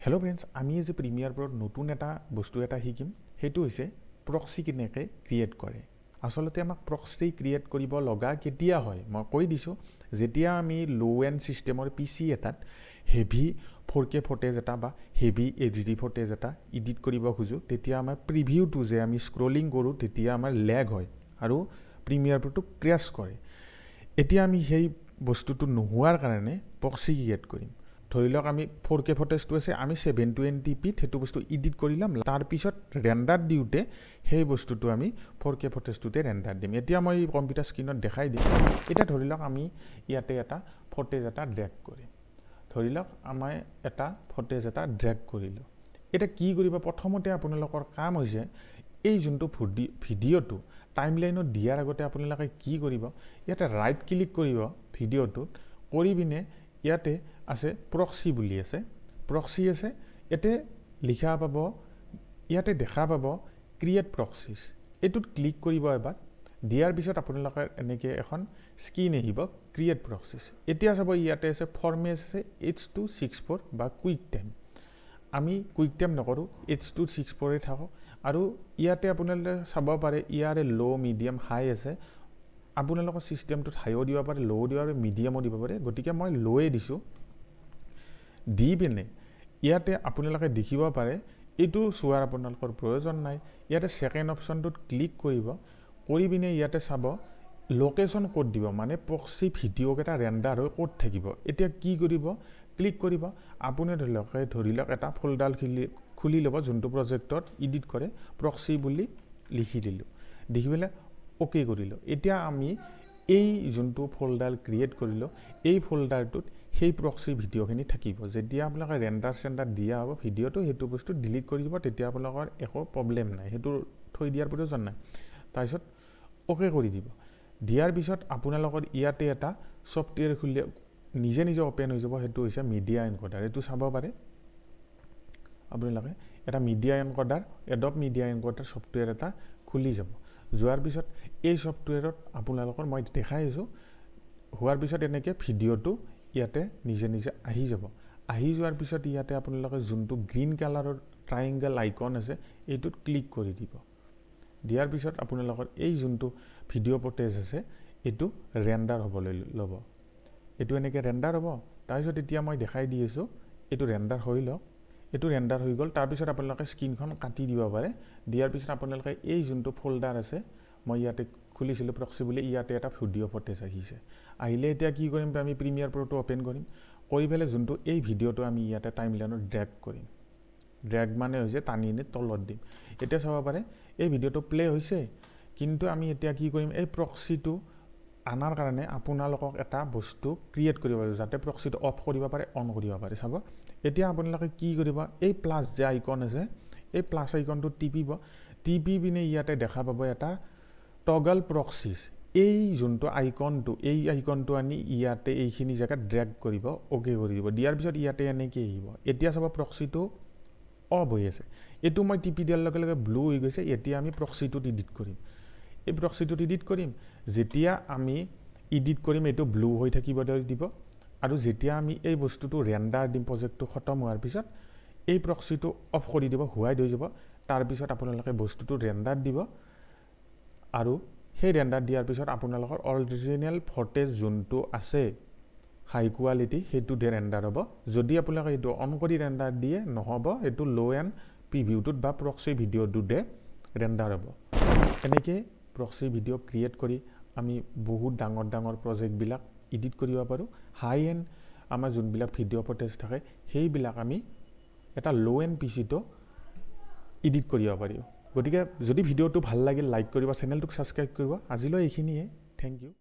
Hello friends, আমি যে premier প্ৰোত নতুন এটা বস্তু এটা শিকিম হেতু হৈছে প্ৰক্সি কিনেকে ক্ৰিয়েট কৰে আসলতে আমাক প্ৰক্সি ক্ৰিয়েট কৰিব লগা কেতিয়া হয় মই কৈ দিছো যেতিয়া আমি লো এন্ড সিস্টেমৰ পিসি এটাত হেভি 4K ফুটেজ এটা বা হেভি HD ফুটেজ এটা এডিট কৰিব খুজো তেতিয়া আমাৰ প্ৰিভিউটো যে আমি স্ক্ৰলিং কৰো তেতিয়া আমাৰ ল্যাগ হয় আৰু প্ৰিমিয়াৰ প্ৰোটো ক্ৰ্যাশ কৰে এতিয়া আমি সেই বস্তুটো নোহোৱাৰ কাৰণে প্ৰক্সি ক্ৰিয়েট কৰিম ধৰিলক আমি 4K ফুটেজটো আছে আমি 720p হেতু বস্তু এডিট কৰিলাম তাৰ পিছত ৰেন্ডাৰ দিউতে সেই বস্তুটো আমি 4K ফুটেজটোতে ৰেন্ডাৰ দিম এতিয়া মই কম্পিউটাৰ স্ক্ৰিনত দেখাই দিম এটা ধৰিলক আমি ইয়াতে এটা ফুটেজ এটা ড্ৰেগ কৰিম ধৰিলক আমাৰ এটা ফুটেজ এটা ড্ৰেগ কৰিলো এটা কি কৰিব প্ৰথমতে আপোনালোকৰ কাম হৈছে এই যোনটো ভিডিওটো টাইমলাইনত দিয়াৰ আগতে আপোনালোকে কি কৰিব ইয়াতে ৰাইট ক্লিক কৰিব ভিডিওটো কৰি বিনে ইয়াতে আছে প্ৰক্সি বুলি আছে প্ৰক্সি আছে এতে লিখা পাব ইয়াতে দেখা পাব ক্ৰিয়েট প্ৰক্সিজ এটুত ক্লিক কৰিব এবাৰ দিয়াৰ পিছত আপোনালোকে এনেকে এখন স্ক্ৰিন আহিব ক্ৰিয়েট প্ৰক্সিজ এতিয়া চাব ইয়াতে আছে ফৰমেট আছে H264 বা কুইক টাইম আমি কুইক টাইম নকৰো H264 এ থাকো আৰু ইয়াতে আপোনালোকে চাব পাৰে ইয়াৰে লো মিডিয়াম হাই আছে আপোনালোকৰ সিস্টেমটোত হাইও দিব পাৰে লো দিব পাৰে মিডিয়ামও দিব পাৰে গতিকে মই লোয়ে দিছো দি বিনে ইয়াতে আপোনালোকে দেখিব পাৰে এটো সোৱাৰ আপোনালোকৰ প্ৰয়োজন নাই ইয়াতে সেকেন্ড অপশনটোত ক্লিক কৰিব কৰি বিনে ইয়াতে চাব লোকেশন কোড দিব মানে প্ৰক্সি ভিডিও কেটা ৰেন্ডাৰ হৈ কোড থাকিব এতিয়া কি কৰিব ক্লিক কৰিব আপুনি ধৰিলক এটা ফোল্ডাৰ খুলি লব যোনটো প্ৰজেক্টত এডিট কৰে প্ৰক্সি বুলি লিখি দিলো দেখিবলে ওকে কৰিলো এতিয়া আমি এই যোনটো ফোল্ডাৰ ক্ৰিয়েট কৰিলো এই ফোল্ডাৰটোত সেই প্ৰক্সি ভিডিওখিনি থাকিব যেতিয়া আপোনালোকে ৰেন্ডাৰ সেন্টাৰ দিয়া হ'ব ভিডিওটো হেতু বস্তু ডিলিট কৰি দিব তেতিয়া আপোনালোকৰ একো প্ৰবলেম নাই হেতু থৈ দিয়াৰ প্ৰয়োজন নাই তাৰপিছত ওকে কৰি দিব দিয়াৰ পিছত আপোনালোকৰ ইয়াতে এটা সফটওয়্যাৰ খুলি নিজে নিজে ওপেন হৈ যাব হেতু হৈছে মিডিয়া এনকোডাৰ এটো চাব পাৰে আপোনালোকে এটা media encoder Adobe media encoder software এটা খুলি যাব যোৱাৰ পিছত এই সফটওয়্যাৰত আপোনালোকৰ মই দেখাইছো হোৱাৰ পিছত এনেকে ভিডিওটো ইয়াতে নিজে নিজে আহি যাব আহি যোৱাৰ পিছত ইয়াতে আপোনালোকে যোনটো গ্ৰীন কালাৰৰ ট্ৰায়াঙ্গল আইকন আছে এইটোত ক্লিক কৰি দিব দিয়াৰ পিছত আপোনালোকৰ এই যোনটো ভিডিও ফুটেজ আছে এটো ৰেন্ডাৰ হ'বলৈ ল'ব এটো এনেকে ৰেন্ডাৰ হ'ব তাৰপিছত এতিয়া মই দেখাই দিয়েছো এটো ৰেন্ডাৰ হৈল এটো ৰেন্ডাৰ হৈ গল তাৰ পিছত আপোনালোকে স্ক্ৰিনখন কাটি দিব পাৰে দিয়াৰ পিছত আপোনালোকে এই যোনটো ফোল্ডাৰ আছে মই ইয়াতে খুলিছিলো প্ৰক্সি বুলি ইয়াতে এটা ভিডিও ফুটেজ আহিছে আহিলে এতিয়া কি কৰিম আমি প্ৰিমিয়াৰ প্ৰোটো ওপেন কৰিম কৰি ফেলে যোনটো এই ভিডিওটো আমি ইয়াতে টাইমলাইনত ড্ৰেগ কৰিম ড্ৰেগ মানে হৈছে টানি নি তলত দিম এতিয়া চাব পাৰে এই ভিডিওটো প্লে হৈছে কিন্তু আমি এতিয়া কি কৰিম এই প্ৰক্সিটো আনাৰ কাৰণে আপোনালোকক এটা বস্তু ক্ৰিয়েট কৰিব যাতে প্ৰক্সিটো অফ কৰিব পাৰে অন কৰিব পাৰে চাব এতিয়া আপোনালোকে কি কৰিব এই প্লাস যে আইকন আছে এই প্লাস আইকনটো টিপি বিনে ইয়াতে দেখা পাব এটা টগল প্ৰক্সিজ এই যোনটো আইকনটো আনি ইয়াতে এইখিনি জায়গা ড্ৰেগ কৰিব ওকে কৰি দিব দিয়াৰ পিছত ইয়াতে এনেকে আহিব এতিয়া চাব প্ৰক্সিটো অফ হৈ আছে এটো মই টিপি দিয়াৰ লগে লগে ব্লু হৈ গৈছে এতিয়া আমি প্ৰক্সিটো এডিট কৰিম এই প্ৰক্সিটো এডিট কৰিম যেতিয়া আমি এডিট কৰিম এটো ব্লু হৈ থাকিব দিব আৰু যেতিয়া আমি এই বস্তুটো ৰেন্ডাৰ দিম প্ৰজেক্টটো খতম হোৱাৰ পিছত এই প্ৰক্সিটো অফ কৰি দিব হোৱাই হৈ যাব তাৰ পিছত আপোনালোকে বস্তুটো ৰেন্ডাৰ দিব আৰু সেই ৰেন্ডাৰ দিয়াৰ পিছত আপোনালোকৰ অৰিজিনাল ফুটেজ যোনটো আছে হাই কোৱালিটি হেতু দে ৰেন্ডাৰ হ'ব যদি আপোনালোকে এটো অন কৰি ৰেন্ডাৰ দিয়ে নহব এটো লো এন্ড প্ৰিভিউটোত বা প্ৰক্সি ভিডিওটো দে ৰেন্ডাৰ হ'ব এনেকে প্ৰক্সি ভিডিও ক্ৰিয়েট কৰি আমি বহুত ডাঙৰ প্ৰজেক্ট বিলাক এডিট কৰিব পাৰো হাই এন্ড আমাৰ যোনবিলাক ভিডিও ফুটেজ থাকে সেইবিলাক আমি এটা লো এন্ড পিসিটো এডিট কৰিব পাৰো গতিকে যদি ভিডিওটো ভাল লাগিল লাইক কৰিব চেনেলটোক সাবস্ক্ৰাইব কৰিব আজিলৈ এইখিনিয়ে থ্যাংক ইউ